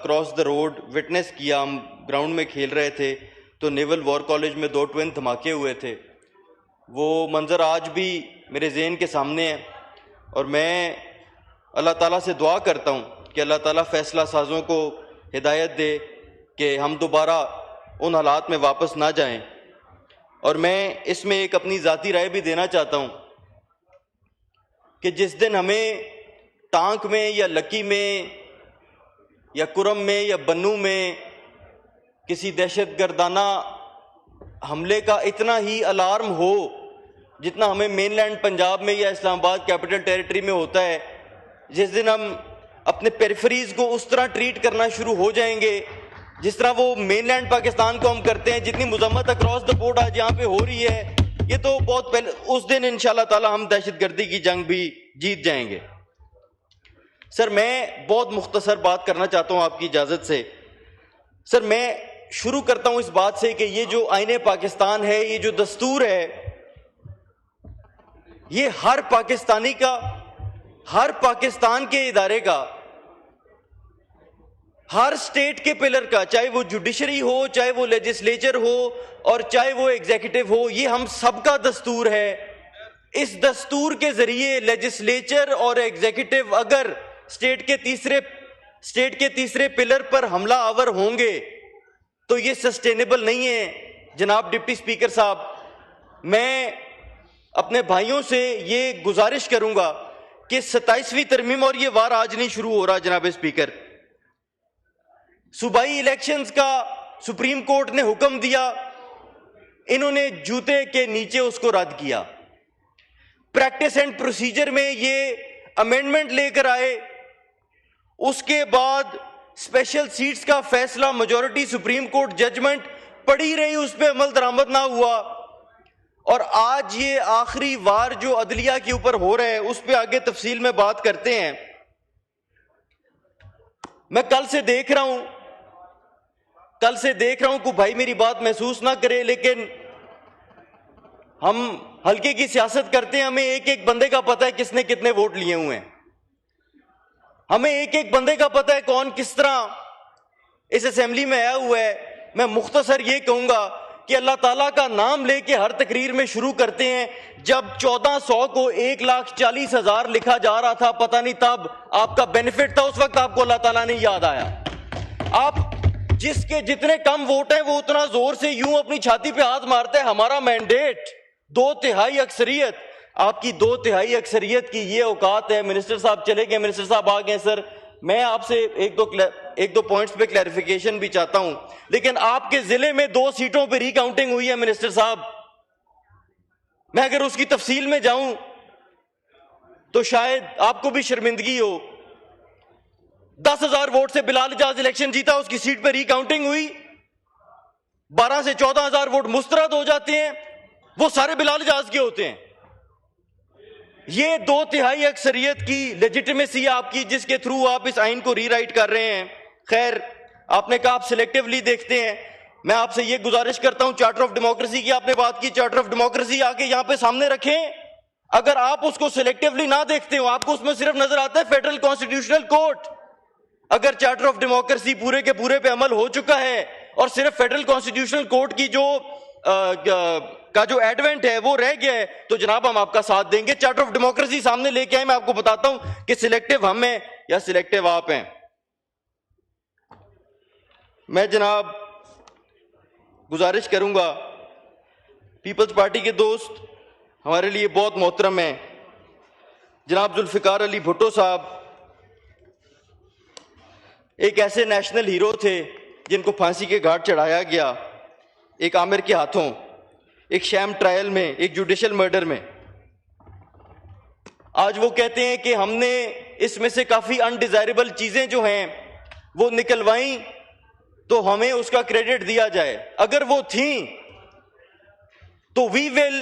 Cross the road witness किया। हम ground में खेल रहे थे तो नेवल वॉर कॉलेज में 2 ट्विन धमाके हुए थे। वो मंज़र आज भी मेरे ज़हन के सामने है और मैं अल्लाह ताला से दुआ करता हूँ कि अल्लाह ताला फ़ैसला साज़ों को हिदायत दे कि हम दोबारा उन हालात में वापस ना जाएं। और मैं इसमें एक अपनी ज़ाती राय भी देना चाहता हूँ कि जिस दिन हमें टांक में या लकी में या कुरम में या बन्नू में किसी दहशतगर्दाना हमले का इतना ही अलार्म हो जितना हमें मेनलैंड पंजाब में या इस्लामाबाद कैपिटल टेरिटरी में होता है, जिस दिन हम अपने पेरिफेरीज को उस तरह ट्रीट करना शुरू हो जाएंगे जिस तरह वो मेनलैंड पाकिस्तान को हम करते हैं, जितनी मुजम्मत अक्रॉस द बोर्ड आज यहाँ पे हो रही है, ये तो बहुत पहले, उस दिन इंशाल्लाह ताला हम दहशतगर्दी की जंग भी जीत जाएंगे। सर, मैं बहुत मुख्तसर बात करना चाहता हूँ आपकी इजाज़त से। सर, मैं शुरू करता हूँ इस बात से कि ये जो आईने पाकिस्तान है, ये जो दस्तूर है, ये हर पाकिस्तानी का, हर पाकिस्तान के इदारे का, हर स्टेट के पिलर का, चाहे वो जुडिशरी हो, चाहे वो लेजिस्लेचर हो और चाहे वो एग्जीक्यूटिव हो, ये हम सबका दस्तूर है। इस दस्तूर के जरिए लेजिस्लेचर और एग्जीक्यूटिव अगर स्टेट के तीसरे पिलर पर हमला आवर होंगे तो ये सस्टेनेबल नहीं है। जनाब डिप्टी स्पीकर साहब, मैं अपने भाइयों से ये गुजारिश करूंगा कि 27वीं तरमीम, और ये वार आज नहीं शुरू हो रहा जनाब स्पीकर, सूबाई इलेक्शंस का सुप्रीम कोर्ट ने हुक्म दिया, इन्होंने जूते के नीचे उसको रद्द किया। प्रैक्टिस एंड प्रोसीजर में ये अमेंडमेंट लेकर आए, उसके बाद स्पेशल सीट्स का फैसला, मेजॉरिटी सुप्रीम कोर्ट जजमेंट पड़ी रही, उस पर अमल दरामद ना हुआ, और आज ये आखिरी वार जो अदलिया के ऊपर हो रहा है उस पर आगे तफसील में बात करते हैं। मैं कल से देख रहा हूं कि भाई मेरी बात महसूस ना करे, लेकिन हम हल्के की सियासत करते हैं। हमें एक एक बंदे का पता है किसने कितने वोट लिए हुए हैं, हमें एक एक बंदे का पता है कौन किस तरह इस असेंबली में आया हुआ है। मैं मुख्तसर ये कहूंगा कि अल्लाह ताला का नाम लेके हर तकरीर में शुरू करते हैं। जब 1400 को 1,40,000 लिखा जा रहा था, पता नहीं तब आपका बेनिफिट था, उस वक्त आपको अल्लाह ताला ने याद आया। आप जिसके जितने कम वोट हैं वो उतना जोर से यूं अपनी छाती पे हाथ मारते हैं, हमारा मैंडेट 2/3 अक्सरियत। आपकी 2/3 अक्सरियत की ये औकात है। मिनिस्टर साहब चले गए, मिनिस्टर साहब आ गए। सर, मैं आपसे एक दो पॉइंट्स पे क्लैरिफिकेशन भी चाहता हूं, लेकिन आपके जिले में 2 सीटों पे रिकाउंटिंग हुई है मिनिस्टर साहब। मैं अगर उसकी तफसील में जाऊं तो शायद आपको भी शर्मिंदगी हो। 10,000 वोट से बिलाल इजाज इलेक्शन जीता, उसकी सीट पे रिकाउंटिंग हुई, 12 से 14,000 वोट मुस्तरद हो जाते हैं, वो सारे बिलाल इजाज के होते हैं। ये 2/3 अक्सरियत की लेजिटिमेसी आपकी, जिसके थ्रू आप इस आइन को रीराइट कर रहे हैं। खैर, आपने कहा आप सिलेक्टिवली देखते हैं। मैं आपसे ये गुजारिश करता हूं, चार्टर ऑफ डेमोक्रेसी की आपने बात की, चार्टर ऑफ डेमोक्रेसी आके यहां पे सामने रखें। अगर आप उसको सिलेक्टिवली ना देखते हो, आपको उसमें सिर्फ नजर आता है फेडरल कॉन्स्टिट्यूशनल कोर्ट। अगर चार्टर ऑफ डेमोक्रेसी पूरे के पूरे पे अमल हो चुका है और सिर्फ फेडरल कॉन्स्टिट्यूशनल कोर्ट की जो एडवेंट है वो रह गया है, तो जनाब हम आपका साथ देंगे। चार्टर ऑफ डेमोक्रेसी सामने लेके आए, मैं आपको बताता हूं कि सिलेक्टिव हम हैं या सिलेक्टिव आप हैं। मैं जनाब गुजारिश करूंगा, पीपल्स पार्टी के दोस्त हमारे लिए बहुत मोहतरम हैं, जनाब जुल्फिकार अली भुट्टो साहब एक ऐसे नेशनल हीरो थे जिनको फांसी के घाट चढ़ाया गया एक आमिर के हाथों, एक शैम ट्रायल में, एक जुडिशियल मर्डर में। आज वो कहते हैं कि हमने इसमें से काफी अनडिजायरेबल चीजें जो हैं वो निकलवाई तो हमें उसका क्रेडिट दिया जाए। अगर वो थी तो we will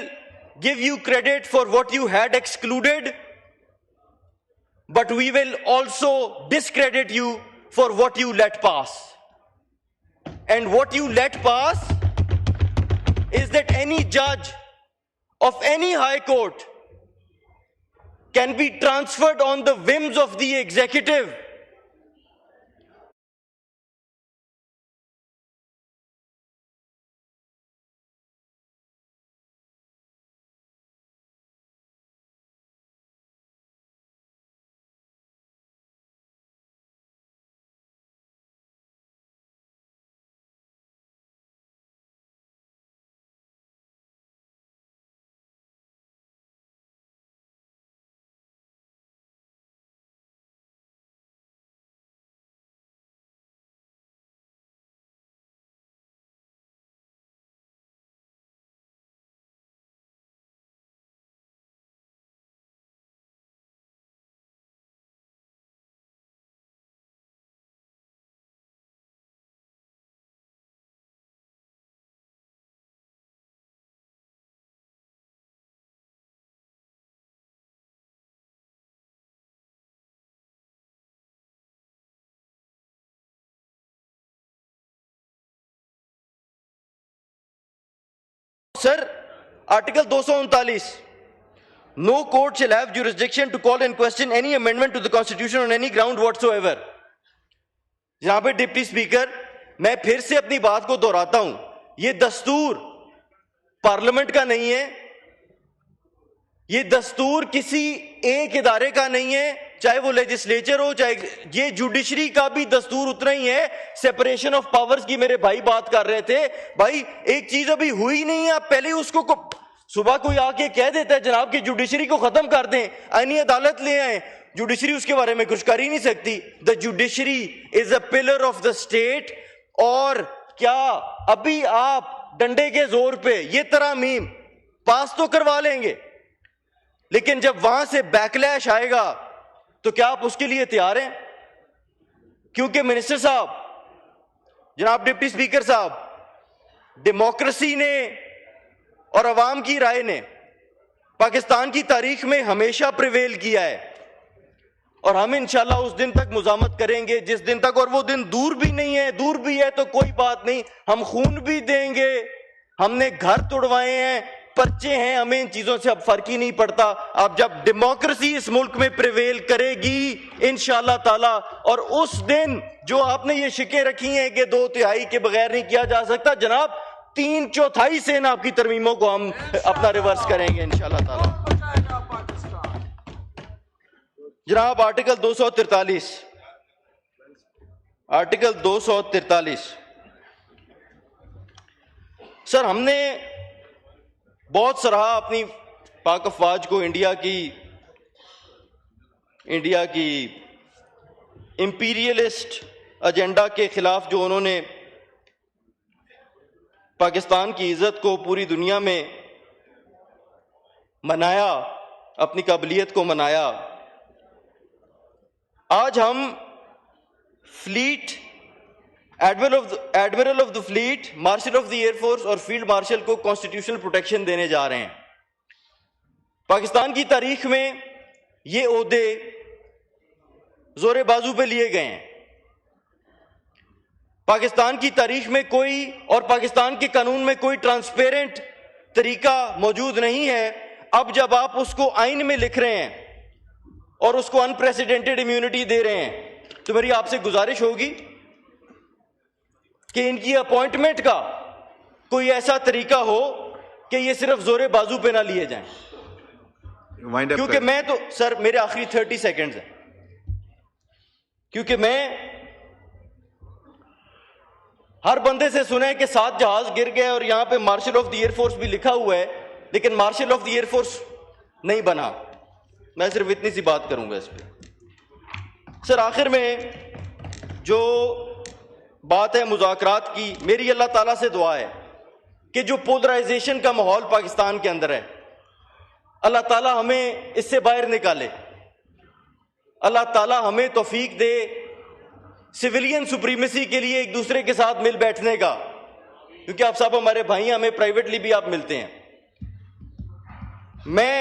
give you credit for what you had excluded, but we will also discredit you for what you let pass. And what you let pass is that any judge of any high court can be transferred on the whims of the executive sir, article 239, no court shall have jurisdiction to call in question any amendment to the constitution on any ground whatsoever. जनाब deputy speaker, मैं फिर से अपनी बात को दोहराता हूं, यह दस्तूर पार्लियामेंट का नहीं है, यह दस्तूर किसी एक इदारे का नहीं है, चाहे वो लेजिस्लेचर हो, चाहे ये जुडिशरी का भी दस्तूर उतना ही है। सेपरेशन ऑफ पावर्स की मेरे भाई बात कर रहे थे, भाई एक चीज अभी हुई नहीं है, आप पहले उसको सुबह कोई आके कह देता है जनाब की जुडिशरी को खत्म कर दें, आईनी अदालत ले आए, जुडिशरी उसके बारे में कुछ कर ही नहीं सकती। The judiciary is a pillar of the state. और क्या अभी आप डंडे के जोर पे ये तरामीम पास तो करवा लेंगे, लेकिन जब वहां से बैकलैश आएगा तो क्या आप उसके लिए तैयार हैं? क्योंकि मिनिस्टर साहब, जनाब डिप्टी स्पीकर साहब, डेमोक्रेसी ने और अवाम की राय ने पाकिस्तान की तारीख में हमेशा प्रिवेल किया है, और हम इंशाल्लाह उस दिन तक मुजामत करेंगे जिस दिन तक, और वो दिन दूर भी नहीं है, दूर भी है तो कोई बात नहीं, हम खून भी देंगे, हमने घर तोड़वाए हैं, पर्चे हैं, हमें इन चीजों से अब फर्क ही नहीं पड़ता। अब जब डेमोक्रेसी इस मुल्क में प्रिवेल करेगी इंशाल्लाह ताला, और उस दिन जो आपने ये शिकें रखी हैं कि 2/3 के बगैर नहीं किया जा सकता, जनाब 3/4 से ना आपकी तरमीमों को हम अपना रिवर्स करेंगे इंशाल्लाह ताला। जनाब आर्टिकल 243, आर्टिकल 243, सर हमने बहुत सराहा अपनी पाक अफवाज को, इंडिया की इंपीरियलिस्ट एजेंडा के खिलाफ जो उन्होंने पाकिस्तान की इज्जत को पूरी दुनिया में मनाया, अपनी काबिलियत को मनाया। आज हम fleet, admiral of the fleet, marshal of the air force और फील्ड मार्शल को कॉन्स्टिट्यूशनल प्रोटेक्शन देने जा रहे हैं। पाकिस्तान की तारीख में ये ओहदे जोरे बाजू पे लिए गए हैं। पाकिस्तान की तारीख में कोई, और पाकिस्तान के कानून में कोई ट्रांसपेरेंट तरीका मौजूद नहीं है। अब जब आप उसको आइन में लिख रहे हैं और उसको अनप्रेसिडेंटेड इम्यूनिटी दे रहे हैं, तो मेरी आपसे गुजारिश होगी कि इनकी अपॉइंटमेंट का कोई ऐसा तरीका हो कि ये सिर्फ जोरे बाजू पे ना लिए जाएं। क्योंकि मैं तो सर, मेरे आखिरी 30 सेकेंड्स हैं, क्योंकि मैं हर बंदे से सुना है कि 7 जहाज गिर गए और यहां पे मार्शल ऑफ द एयरफोर्स भी लिखा हुआ है, लेकिन मार्शल ऑफ द एयरफोर्स नहीं बना। मैं सिर्फ इतनी सी बात करूंगा इस पे। सर आखिर में जो बात है मुज़ाकरात की, मेरी अल्लाह ताला से दुआ है कि जो पोलराइजेशन का माहौल पाकिस्तान के अंदर है, अल्लाह ताला हमें इससे बाहर निकाले, अल्लाह ताला हमें तौफीक दे सिविलियन सुप्रीमेसी के लिए एक दूसरे के साथ मिल बैठने का, क्योंकि आप सब हमारे भाई हैं, हमें प्राइवेटली भी आप मिलते हैं। मैं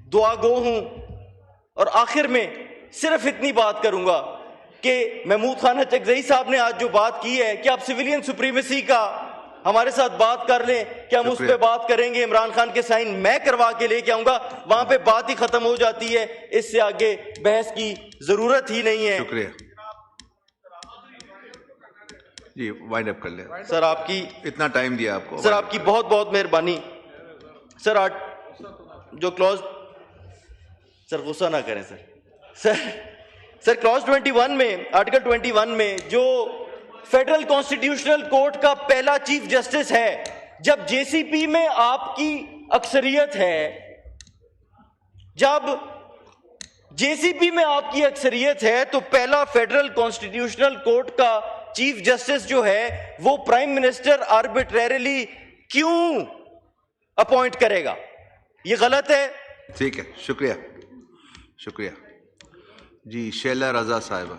दुआ गो हूं, और आखिर में सिर्फ इतनी बात करूंगा कि महमूद खान चकजई साहब ने आज जो बात की है कि आप सिविलियन सुप्रीमेसी का हमारे साथ बात कर लें, कि हम उस पर बात करेंगे, इमरान खान के साइन मैं करवा के लेके आऊंगा, वहां पे बात ही खत्म हो जाती है, इससे आगे बहस की जरूरत ही नहीं है। शुक्रिया जी, वाइंड अप कर ले सर, आपकी इतना टाइम दिया आपको, सर आपकी बहुत बहुत मेहरबानी। सर जो क्लॉज, सर गुस्सा ना करें सर क्लॉज 21 में, आर्टिकल 21 में जो फेडरल कॉन्स्टिट्यूशनल कोर्ट का पहला चीफ जस्टिस है, जब जेसीपी में आपकी अक्सरियत है, जब जेसीपी में आपकी अक्सरियत है, तो पहला फेडरल कॉन्स्टिट्यूशनल कोर्ट का चीफ जस्टिस जो है वो प्राइम मिनिस्टर आर्बिट्रेरिली क्यों अपॉइंट करेगा? ये गलत है। ठीक है, शुक्रिया शुक्रिया जी। शैला रजा साहिबा।